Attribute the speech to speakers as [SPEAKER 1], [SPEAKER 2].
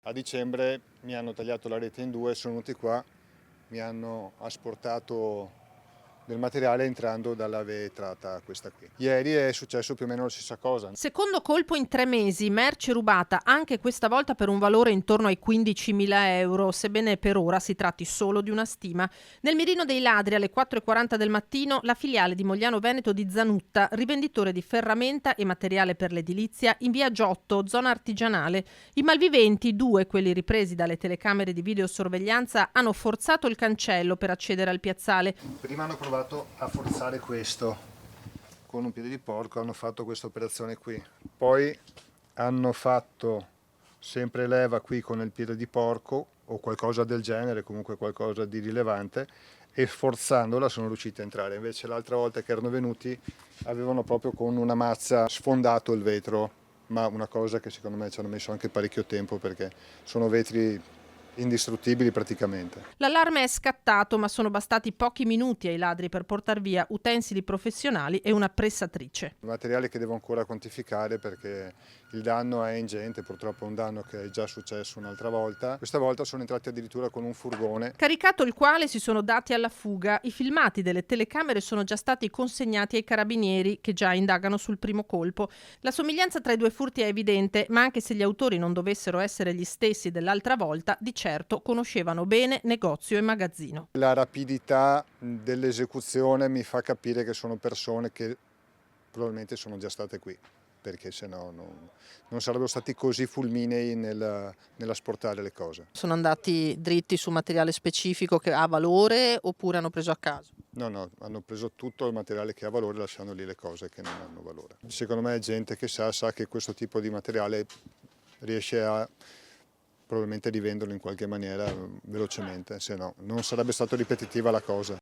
[SPEAKER 1] A dicembre mi hanno tagliato la rete in due, sono venuti qua, mi hanno asportato del materiale entrando dalla vetrata questa qui. Ieri è successo più o meno la stessa cosa.
[SPEAKER 2] Secondo colpo in 3 mesi, merce rubata anche questa volta per un valore intorno ai 15.000 euro, sebbene per ora si tratti solo di una stima. Nel mirino dei ladri alle 4:40 del mattino la filiale di Mogliano Veneto di Zanutta, rivenditore di ferramenta e materiale per l'edilizia in via Giotto, zona artigianale. I malviventi, due quelli ripresi dalle telecamere di videosorveglianza, hanno forzato il cancello per accedere al piazzale.
[SPEAKER 1] Prima hanno provato a forzare questo con un piede di porco, hanno fatto questa operazione qui, poi hanno fatto sempre leva qui con il piede di porco o qualcosa del genere, comunque qualcosa di rilevante, e forzandola sono riusciti a entrare. Invece l'altra volta che erano venuti avevano proprio con una mazza sfondato il vetro, ma una cosa che secondo me ci hanno messo anche parecchio tempo perché sono vetri indistruttibili praticamente.
[SPEAKER 2] L'allarme è scattato, ma sono bastati pochi minuti ai ladri per portar via utensili professionali e una pressatrice.
[SPEAKER 1] Materiale che devo ancora quantificare perché il danno è ingente, purtroppo è un danno che è già successo un'altra volta. Questa volta sono entrati addirittura con un furgone.
[SPEAKER 2] Caricato il quale si sono dati alla fuga. I filmati delle telecamere sono già stati consegnati ai carabinieri che già indagano sul primo colpo. La somiglianza tra i due furti è evidente, ma anche se gli autori non dovessero essere gli stessi dell'altra volta, di certo conoscevano bene negozio e magazzino.
[SPEAKER 1] La rapidità dell'esecuzione mi fa capire che sono persone che probabilmente sono già state qui, perché se no non sarebbero stati così fulminei nell'asportare le cose.
[SPEAKER 2] Sono andati dritti su materiale specifico che ha valore oppure hanno preso a caso?
[SPEAKER 1] No, hanno preso tutto il materiale che ha valore lasciando lì le cose che non hanno valore. Secondo me è gente che sa che questo tipo di materiale riesce a probabilmente rivenderlo in qualche maniera velocemente, se no non sarebbe stato ripetitiva la cosa.